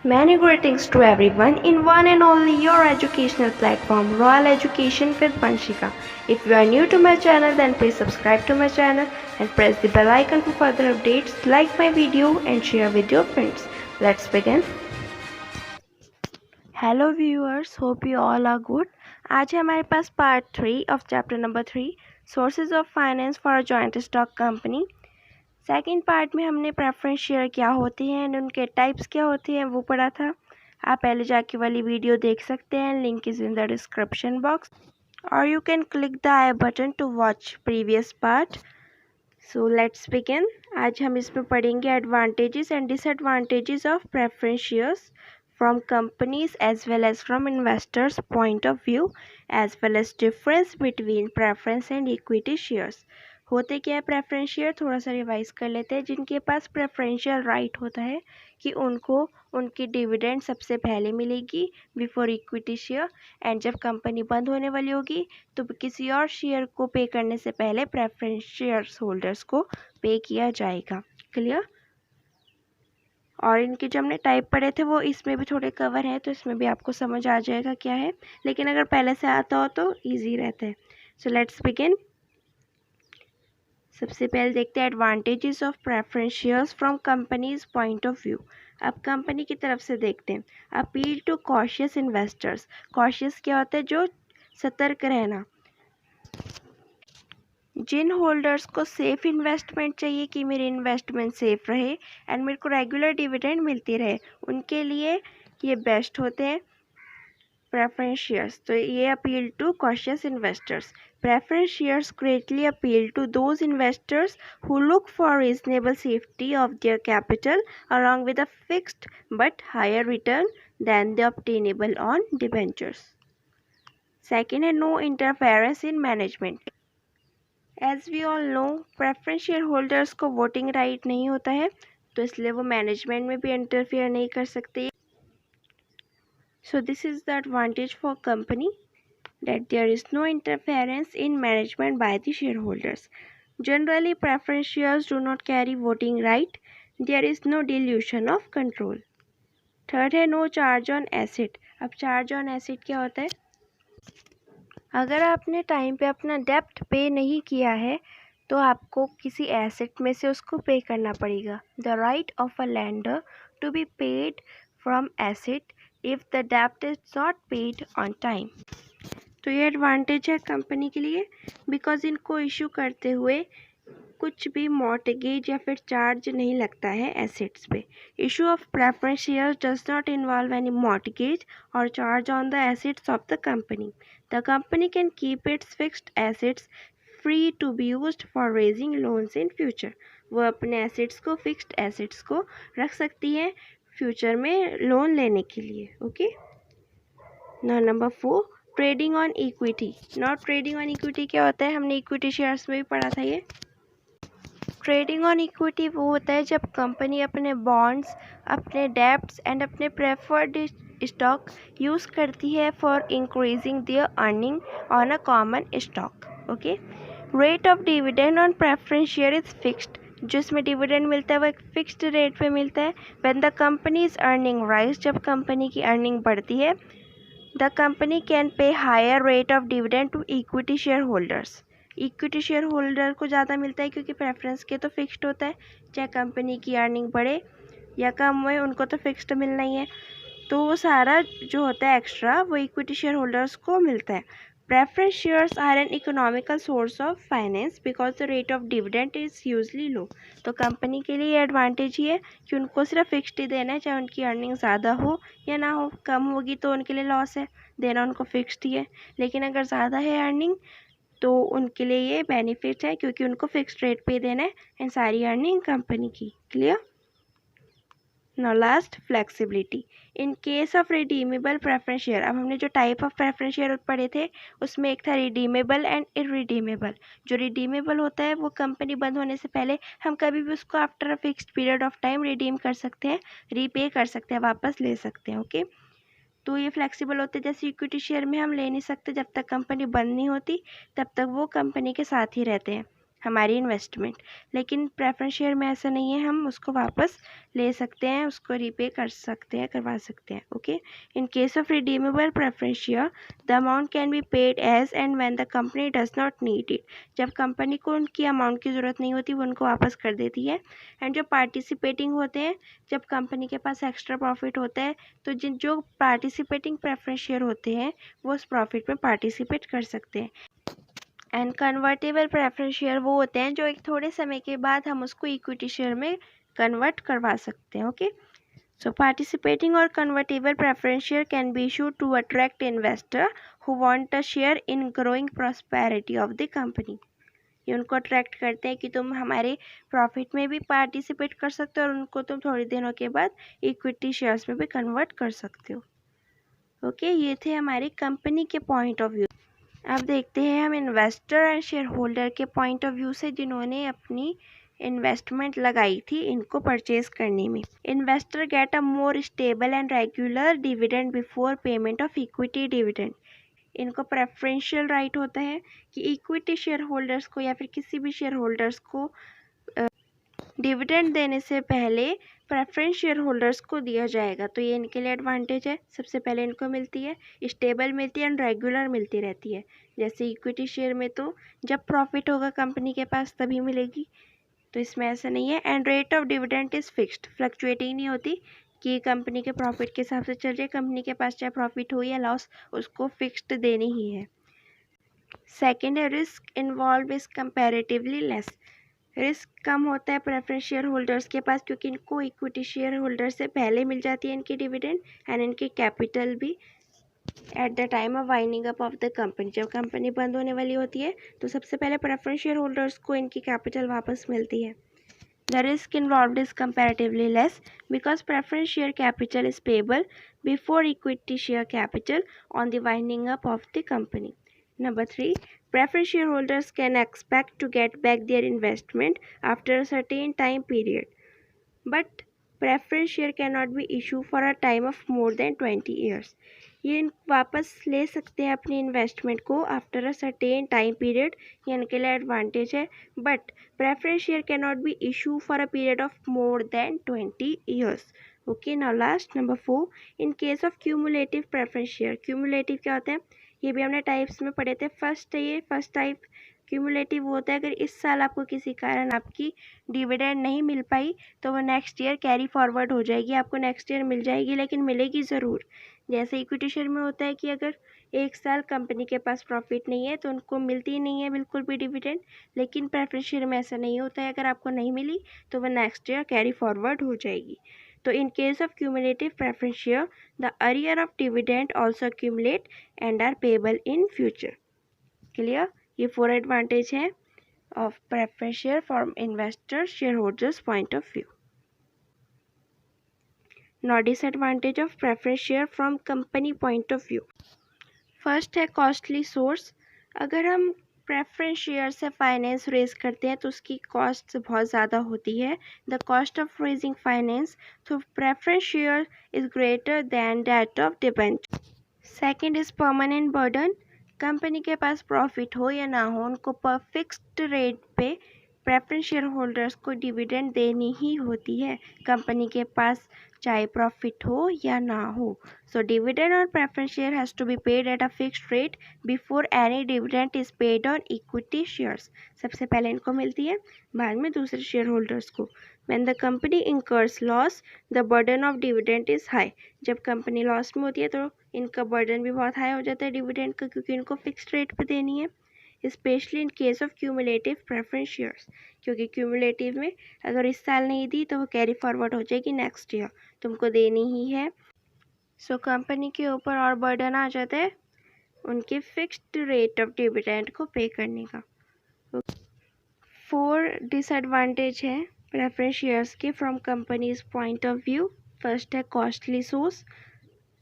Many greetings to everyone in one and only your educational platform, Royal Education with Vanshika. If you are new to my channel, then please subscribe to my channel and press the bell icon for further updates. Like my video and share with your friends. Let's begin. Hello viewers, hope you all are good. आज है हमारे पास part 3 of chapter number 3 sources of finance for a joint stock company. Second part में हमने preference share क्या होते हैं and उनके टाइप्स क्या होते हैं वो पढ़ा था। आप पहले जाके वाली वीडियो देख सकते हैं, link is in the description box और you can click the I button to watch previous part. So let's begin. आज हम इसमें पढ़ेंगे advantages and disadvantages of preference shares from companies as well as from investors point of view as well as difference between preference and equity shares। होते क्या है preference share, थोड़ा सा revise कर लेते हैं। जिनके पास प्रेफरेंशियल राइट होता है कि उनको उनकी डिविडेंड सबसे पहले मिलेगी बिफोर इक्विटी शेयर, एंड जब कंपनी बंद होने वाली होगी तो किसी और शेयर को पे करने से पहले प्रेफरेंस शेयर होल्डर्स को पे किया जाएगा। क्लियर? और इनके जो हमने टाइप पढ़े थे वो इसमें भी थोड़े कवर है, तो इसमें भी आपको समझ आ जाएगा क्या है, लेकिन अगर पहले से आता हो तो इजी रहता है। So let's begin. सबसे पहले देखते हैं advantages of preference shares from companies point of view. अब कंपनी की तरफ से देखते हैं। Appeal to cautious investors. Cautious क्या होता है? जो सतर्क रहना। जिन होल्डर्स को सेफ इन्वेस्टमेंट चाहिए कि मेरी इन्वेस्टमेंट सेफ रहे एंड मेरे को रेगुलर डिविडेंड मिलती रहे, उनके लिए ये बेस्ट होते हैं प्रेफरेंस शेयर्स। तो ये appeal to cautious investors. Preference shares greatly appeal to those investors who look for reasonable safety of their capital along with a fixed but higher return than the obtainable on debentures. Second है no interference in management। As we all know preference share holders को voting right नहीं होता है, तो इसलिए वो management में भी इंटरफेयर नहीं कर सकते। So this is the advantage for company that there is no interference in management by the shareholders. Generally, preference shares do not carry voting right. There is no dilution of control. Third है no charge on asset। अब charge on asset क्या होता है? अगर आपने time पे अपना डेप्ट पे नहीं किया है तो आपको किसी एसेट में से उसको पे करना पड़ेगा। The right of a lender to be paid from asset if the डेप्ट is not paid on time. तो ये एडवांटेज है कंपनी के लिए, बिकॉज इनको इशू करते हुए कुछ भी मॉर्टगेज या फिर चार्ज नहीं लगता है एसेट्स पे। Issue of preference shares does not involve any mortgage और charge on the assets of the company. The company can keep its fixed assets free to be used for raising loans in future. वो अपने assets को, fixed assets को रख सकती है future में loan लेने के लिए। Okay, now number 4 trading on equity. Not trading on equity क्या होता है? हमने इक्विटी शेयर्स में भी पढ़ा था ये। ट्रेडिंग ऑन इक्विटी वो होता है जब कंपनी अपने बॉन्ड्स, अपने डेब्ट्स एंड अपने प्रेफर्ड स्टॉक यूज़ करती है for increasing their earning on a common stock. Okay, rate of dividend on preference share is fixed. जिसमें डिविडेंड मिलता है वो एक फिक्स्ड रेट पे मिलता है। When the company is earning rise, जब कंपनी की अर्निंग बढ़ती है, the company can pay higher rate of dividend to equity share holders. Equity share holder को ज़्यादा मिलता है क्योंकि प्रेफरेंस के तो फिक्स्ड होता है, चाहे कंपनी की अर्निंग बढ़े या कम हुए उनको तो फिक्स्ड मिलना ही है। तो वो सारा जो होता है एक्स्ट्रा वो इक्विटी शेयर होल्डर्स को मिलता है। Preference shares are an economical source of finance because the rate of dividend is usually low. तो कंपनी के लिए एडवांटेज ही है कि उनको सिर्फ फिक्स्ड ही देना है, चाहे उनकी अर्निंग ज़्यादा हो या ना हो। कम होगी तो उनके लिए लॉस है, देना उनको फिक्स्ड ही है। लेकिन अगर ज़्यादा है अर्निंग तो उनके लिए ये बेनिफिट है क्योंकि उनको फिक्स्ड रेट पे देना है एंड सारी अर्निंग कंपनी की। Clear? Now last, flexibility in case of redeemable preference share. अब हमने जो टाइप ऑफ प्रेफरेंस शेयर पढ़े थे उसमें एक था रिडीमेबल एंड इरिडीमेबल। जो रिडीमेबल होता है वो कंपनी बंद होने से पहले हम कभी भी उसको after a fixed period of time redeem कर सकते हैं, रीपे कर सकते हैं, वापस ले सकते हैं। ओके, तो ये फ्लेक्सिबल होते हैं। जैसे इक्विटी शेयर में हम ले नहीं सकते, जब तक कंपनी बंद नहीं होती तब तक वो कंपनी के साथ ही रहते हैं। हमारी इन्वेस्टमेंट। लेकिन प्रेफरेंस शेयर में ऐसा नहीं है, हम उसको वापस ले सकते हैं, उसको रीपे कर सकते हैं, करवा सकते हैं। Okay, in case of redeemable preference share the amount can be paid as and when the company does not need it. जब कंपनी को उनकी अमाउंट की ज़रूरत नहीं होती वो उनको वापस कर देती है। एंड जो पार्टिसिपेटिंग होते हैं, जब कंपनी के पास एक्स्ट्रा प्रॉफिट होता है तो जो पार्टिसिपेटिंग प्रेफरेंस शेयर होते हैं वो उस प्रॉफिट में पार्टिसिपेट कर सकते हैं। एंड कन्वर्टेबल प्रेफरेंस शेयर वो होते हैं जो एक थोड़े समय के बाद हम उसको इक्विटी शेयर में कन्वर्ट करवा सकते हैं। ओके, सो पार्टिसिपेटिंग और convertible preference share can be issued to attract investor who want a share in growing prosperity of the company. ये उनको अट्रैक्ट करते हैं कि तुम हमारे प्रॉफिट में भी पार्टिसिपेट कर सकते हो और उनको तुम थोड़े दिनों के बाद इक्विटी शेयर्स में भी कन्वर्ट कर सकते हो। ओके, ये थे हमारे कंपनी के पॉइंट ऑफ व्यू। अब देखते हैं हम इन्वेस्टर एंड शेयर होल्डर के पॉइंट ऑफ व्यू से जिन्होंने अपनी इन्वेस्टमेंट लगाई थी इनको परचेज करने में। Investor get a more stable and regular dividend before payment of equity dividend. इनको प्रेफरेंशियल राइट होता है कि इक्विटी शेयर होल्डर्स को या फिर किसी भी शेयर होल्डर्स को डिविडेंड देने से पहले प्रेफरेंस शेयर होल्डर्स को दिया जाएगा। तो ये इनके लिए एडवांटेज है। सबसे पहले इनको मिलती है, स्टेबल मिलती है एंड रेगुलर मिलती रहती है। जैसे इक्विटी शेयर में तो जब प्रॉफिट होगा कंपनी के पास तभी मिलेगी, तो इसमें ऐसा नहीं है। And rate of dividend is fixed, fluctuating नहीं होती कि कंपनी के प्रॉफिट के हिसाब से चल रही है। कंपनी के पास चाहे प्रॉफिट हो या लॉस उसको फिक्स्ड देनी ही है। सेकेंड है risk involve is comparatively less. Risk कम होता है प्रेफरेंस शेयर होल्डर्स के पास क्योंकि इनको इक्विटी शेयर होल्डर से पहले मिल जाती है इनकी डिविडेंड एंड इनकी कैपिटल भी eight the time of winding up of the company. जब कंपनी बंद होने वाली होती है तो सबसे पहले प्रेफरेंस शेयर होल्डर्स को इनकी कैपिटल वापस मिलती है। The risk involved is comparatively less because preference share capital is payable before equity share capital on the winding up of the company. Number 3, preference shareholders can expect to get back their investment after a certain time period, but preference share cannot be issued for a time of more than 20 years. ये वापस ले सकते हैं अपनी investment को after a certain time period, ये इनके लिए एडवांटेज है। But preference share can not be issue for a period of more than 20 years. Okay, now last number 4, in case of cumulative preference share. Cumulative क्या होता है ये भी हमने टाइप्स में पढ़े थे। फर्स्ट टाइप क्यूमुलेटिव होता है अगर इस साल आपको किसी कारण आपकी डिविडेंड नहीं मिल पाई तो वो नेक्स्ट ईयर कैरी फॉरवर्ड हो जाएगी, आपको नेक्स्ट ईयर मिल जाएगी, लेकिन मिलेगी ज़रूर। जैसे इक्विटी शेयर में होता है कि अगर एक साल कंपनी के पास प्रॉफिट नहीं है तो उनको मिलती ही नहीं है बिल्कुल भी डिविडेंड, लेकिन प्रेफरेंस शेयर में ऐसा नहीं होता है, अगर आपको नहीं मिली तो वो नेक्स्ट ईयर कैरी फॉरवर्ड हो जाएगी। तो in case of cumulative preference share, the arrear of dividend also accumulate and are payable in future. Clear? ये 4 advantage है of preference share from investor shareholders point of view. Now disadvantage of preference share from company point of view. First है costly source. अगर हम preference share से finance raise करते हैं तो उसकी कॉस्ट बहुत ज़्यादा होती है। The cost of raising finance through preference share is greater than that of debenture. Second is permanent burden. Company के पास प्रॉफिट हो या ना हो उनको पर फिक्स्ड रेट पे प्रेफरेंस शेयर होल्डर्स को डिविडेंड देनी ही होती है, कंपनी के पास चाहे प्रॉफिट हो या ना हो। So dividend on preference share has to be paid at a fixed rate before any dividend is paid on equity shares. सबसे पहले इनको मिलती है, बाद में दूसरे शेयर होल्डर्स को। When the company incurs loss the burden of dividend is high. जब कंपनी लॉस में होती है तो इनका बर्डन भी बहुत हाई हो जाता है डिविडेंड का, क्योंकि इनको फिक्स्ड रेट पे देनी है। Specially in case of cumulative preference shares, क्योंकि क्यूमुलेटिव में अगर इस साल नहीं दी तो वो कैरी फॉरवर्ड हो जाएगी नेक्स्ट ईयर, तुमको देनी ही है। सो कंपनी के ऊपर और बर्डन आ जाता है उनके फिक्स्ड रेट ऑफ डिविडेंड को पे करने का। 4 डिसएडवांटेज है प्रेफरेंस शेयर्स के from companies point of view. First है कॉस्टली सोर्स।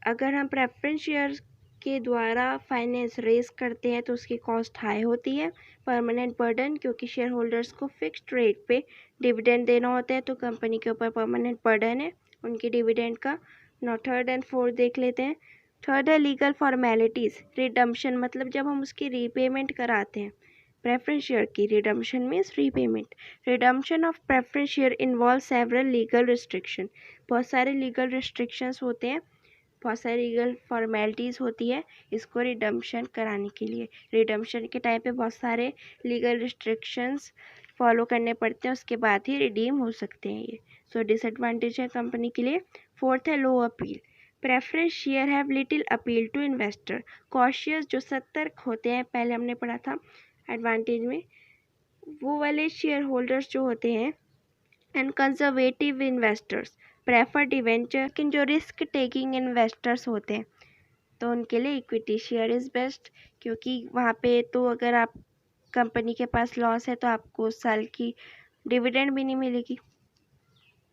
अगर हम प्रेफरेंस शेयर्स के द्वारा फाइनेंस रेज करते हैं तो उसकी कॉस्ट हाई होती है। परमानेंट बर्डन, क्योंकि शेयर होल्डर्स को फिक्स्ड रेट पे डिविडेंड देना होता है तो कंपनी के ऊपर परमानेंट बर्डन है उनकी डिविडेंड का। नौ थर्ड एंड फोर्थ देख लेते हैं। थर्ड है लीगल फॉर्मेलिटीज़। रिडम्पशन मतलब जब हम उसकी रीपेमेंट कराते हैं प्रेफरेंस शेयर की redemption means repayment. Redemption of preference share involve several legal restriction. बहुत सारे लीगल रिस्ट्रिक्शंस होते हैं, बहुत सारी लीगल फॉर्मेलिटीज़ होती है इसको रिडम्पशन कराने के लिए। रिडम्पशन के टाइम पे बहुत सारे लीगल रिस्ट्रिक्शंस फॉलो करने पड़ते हैं, उसके बाद ही रिडीम हो सकते हैं ये। सो डिसएडवांटेज है कंपनी के लिए। फोर्थ है low appeal. Preference share have little appeal to investor. Cautious जो सतर्क होते हैं, पहले हमने पढ़ा था एडवांटेज में, वो वाले शेयर होल्डर्स जो होते हैं and conservative investors prefer debenture. लेकिन जो रिस्क टेकिंग इन्वेस्टर्स होते हैं तो उनके लिए इक्विटी शेयर इज़ बेस्ट, क्योंकि वहाँ पे तो अगर आप कंपनी के पास लॉस है तो आपको उस साल की डिविडेंड भी नहीं मिलेगी।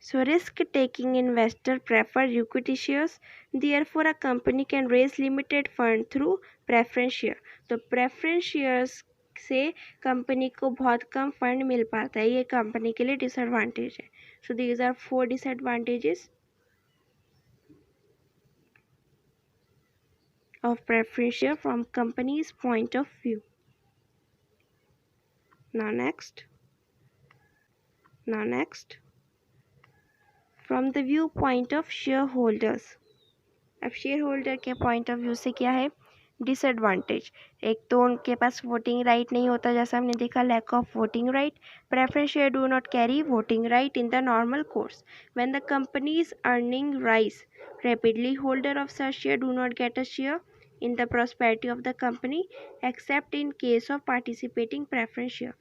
So risk taking investor prefer equity shares, therefore a company can raise limited fund through preference share. तो प्रेफरेंस शेयर्स से कंपनी को बहुत कम फंड मिल पाता है, ये कंपनी के लिए डिसएडवांटेज है। So these are 4 disadvantages of preference share from company's point of view. Now next, from the viewpoint of shareholders. अब शेयर होल्डर के पॉइंट ऑफ व्यू से क्या है डिसएडवांटेज। एक तो उनके पास वोटिंग राइट नहीं होता, जैसा हमने देखा lack of voting right. Preference share do not carry voting right in the normal course. When the companies earning rise rapidly, holder of such share do not get a share in the prosperity of the company except in case of participating preference share.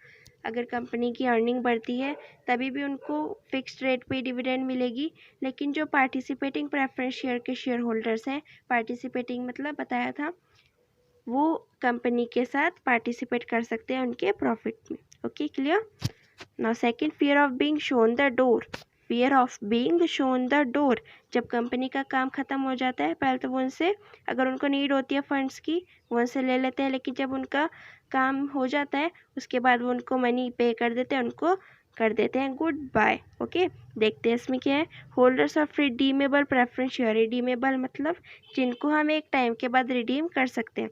अगर company की earning बढ़ती है तभी भी उनको fixed rate पे dividend मिलेगी, लेकिन जो पार्टिसिपेटिंग प्रेफरेंस शेयर के शेयर होल्डर्स हैं, पार्टिसिपेटिंग मतलब बताया था, वो कंपनी के साथ पार्टिसिपेट कर सकते हैं उनके प्रॉफिट में। Okay clear. Now second, fear of being shown the door. Fear of being shown the door, जब कंपनी का काम ख़त्म हो जाता है पहले तो वो उनसे, अगर उनको नीड होती है फंड्स की वो उनसे ले लेते हैं, लेकिन जब उनका काम हो जाता है उसके बाद वो उनको मनी पे कर देते हैं, उनको कर देते हैं गुड बाय। ओके देखते हैं इसमें क्या है। Holders of redeemable preference share, redeemable मतलब जिनको हम एक टाइम के बाद रिडीम कर सकते हैं,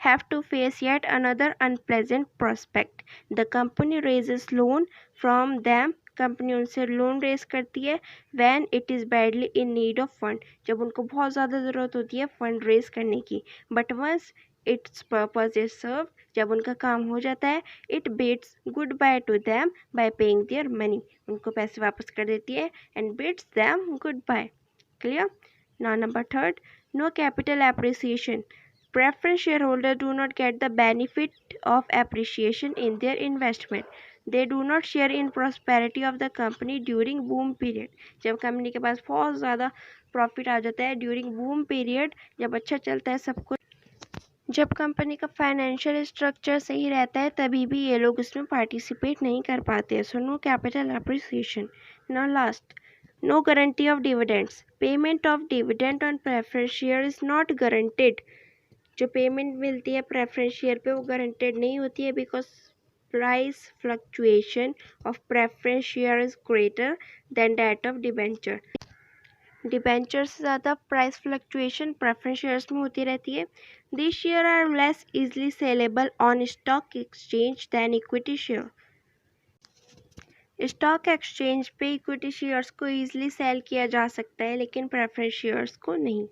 have to face yet another unpleasant prospect. The company raises loan from them. Company उनसे लोन रेज करती है when it is badly in need of fund, जब उनको बहुत ज़्यादा ज़रूरत होती है फंड रेज करने की। But once its purpose is served, जब उनका काम हो जाता है, it bids goodbye to them by paying their money, उनको पैसे वापस कर देती है and bids them goodbye. Clear? Now number third, no capital appreciation. Preference shareholders do not get the benefit of appreciation in their investment. They do not share in prosperity of the company during boom period. जब company के पास बहुत ज़्यादा profit आ जाता है during boom period, जब अच्छा चलता है सब कुछ, जब कंपनी का फाइनेंशियल स्ट्रक्चर सही रहता है, तभी भी ये लोग उसमें पार्टिसिपेट नहीं कर पाते हैं। So no capital appreciation. Now last, no guarantee of dividends. Payment of dividend on preference share is not guaranteed. जो पेमेंट मिलती है प्रेफरेंस शेयर पे वो गारंटेड नहीं होती है, because price fluctuation of preference share is greater than that of debenture. Debenture से ज़्यादा प्राइस फ्लक्चुएशन प्रेफरेंस शेयर्स में होती रहती है। This share are less easily saleable on stock exchange than equity share. Stock exchange पे equity shares को easily sell किया जा सकता है, लेकिन प्रेफरेंस शेयर्स को नहीं।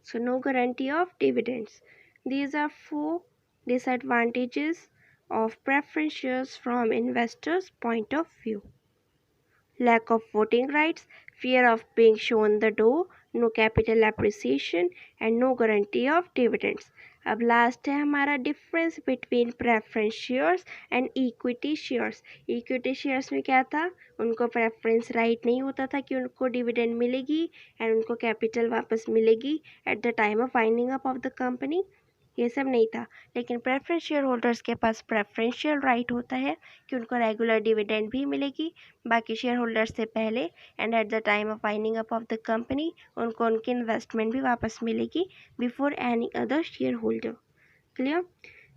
So no guarantee of dividends. These are 4 disadvantages of preference shares from investors' point of view. Lack of voting rights, fear of being shown the door, no capital appreciation and no guarantee of dividends. अब last है हमारा difference between preference shares and equity shares. Equity shares में क्या था, उनको preference right नहीं होता था कि उनको डिविडेंड मिलेगी एंड उनको कैपिटल वापस मिलेगी eight the time of winding up of the company, ये सब नहीं था। लेकिन प्रेफरेंस शेयर होल्डर्स के पास प्रेफरेंशियल राइट होता है कि उनको रेगुलर डिविडेंड भी मिलेगी बाकी शेयर होल्डर्स से पहले, and at the time of winding up of the company उनको उनकी इन्वेस्टमेंट भी वापस मिलेगी before any other share holder. Clear.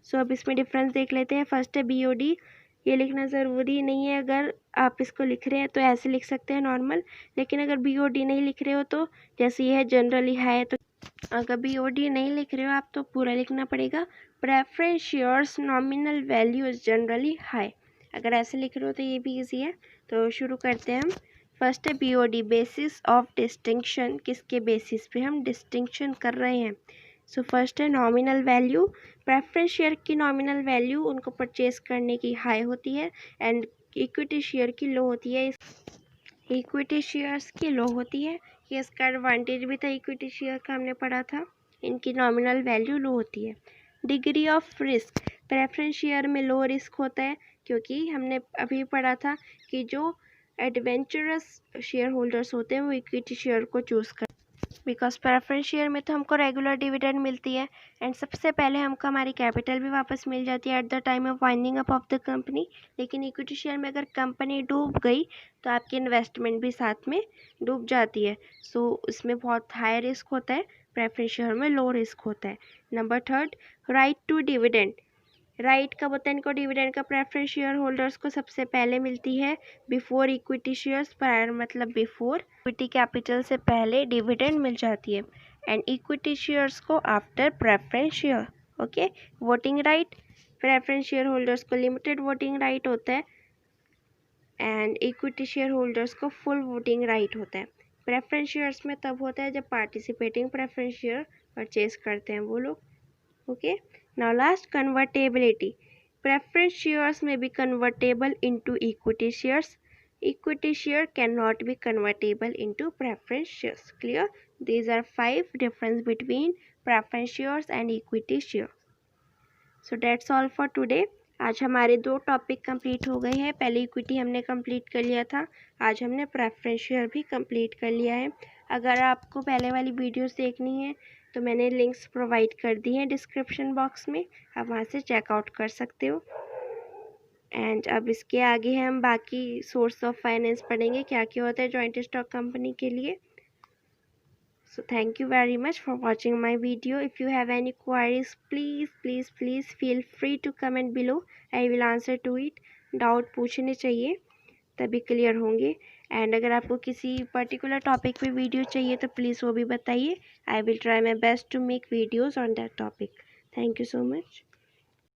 So अब इसमें डिफरेंस देख लेते हैं। फर्स्ट है BOD। ये लिखना ज़रूरी नहीं है, अगर आप इसको लिख रहे हैं तो ऐसे लिख सकते हैं नॉर्मल, लेकिन अगर BOD नहीं लिख रहे हो तो जैसे ये है जनरली है, तो अगर BOD नहीं लिख रहे हो आप तो पूरा लिखना पड़ेगा preference shares nominal value is generally high. अगर ऐसे लिख रहे हो तो ये भी ईजी है। तो शुरू करते हैं हम। फर्स्ट है BOD, बेसिस ऑफ डिस्टिंक्शन। किसके बेसिस पे हम डिस्टिंक्शन कर रहे हैं? सो फर्स्ट है नॉमिनल वैल्यू। प्रेफरेंस शेयर की नॉमिनल वैल्यू उनको परचेज करने की हाई होती है एंड इक्विटी शेयर की लो होती है। इक्विटी शेयर्स की लो होती है। ये इसका एडवांटेज भी था, इक्विटी शेयर का हमने पढ़ा था। इनकी नॉमिनल वैल्यू लो होती है। Degree of risk, preference share में लो रिस्क होता है क्योंकि हमने अभी पढ़ा था कि जो एडवेंचरस शेयर होल्डर्स होते हैं वो इक्विटी शेयर को चूज़ कर, बिकॉज प्रेफरेंस शेयर में तो हमको रेगुलर डिविडेंड मिलती है एंड सबसे पहले हमको हमारी कैपिटल भी वापस मिल जाती है eight the time of winding up of the company. लेकिन इक्विटी शेयर में अगर कंपनी डूब गई तो आपकी इन्वेस्टमेंट भी साथ में डूब जाती है। सो इसमें बहुत हाई रिस्क होता है, प्रेफरेंस शेयर में लो रिस्क होता है। Number third, right to dividend. Right कब होता है इनको डिविडेंड का? प्रेफरेंस शेयर होल्डर्स को सबसे पहले मिलती है बिफोर इक्विटी शेयर्स, प्रायर मतलब बिफोर इक्विटी कैपिटल से पहले डिविडेंड मिल जाती है एंड इक्विटी शेयर्स को after preference share. Okay, voting right, preference share holders को लिमिटेड वोटिंग राइट होता है एंड इक्विटी शेयर होल्डर्स को फुल वोटिंग राइट होता है। प्रेफरेंस शेयर्स में तब होता है जब पार्टिसिपेटिंग प्रेफरेंस शेयर परचेज करते हैं वो लोग। Okay, now last, convertibility. Preference shares may be convertible into equity shares. Equity share cannot be convertible into preference shares. Clear? These are 5 difference between preference shares and equity share. So that's all for today. आज हमारे 2 topic complete हो गए हैं। पहले equity हमने complete कर लिया था, आज हमने प्रेफरेंस शेयर भी कंप्लीट कर लिया है। अगर आपको पहले वाली वीडियोस देखनी है तो मैंने लिंक्स प्रोवाइड कर दी हैं डिस्क्रिप्शन बॉक्स में, आप वहाँ से चेकआउट कर सकते हो। एंड अब इसके आगे हम बाकी सोर्स ऑफ फाइनेंस पढ़ेंगे, क्या क्या होता है जॉइंट स्टॉक कंपनी के लिए। So thank you very much for watching my video. If you have any queries, please feel free to comment below. I will answer to it. Doubt पूछने चाहिए तभी क्लियर होंगे। एंड अगर आपको किसी particular topic पे वीडियो चाहिए तो प्लीज़ वो भी बताइए। I will try my best to make videos on that topic. Thank you so much.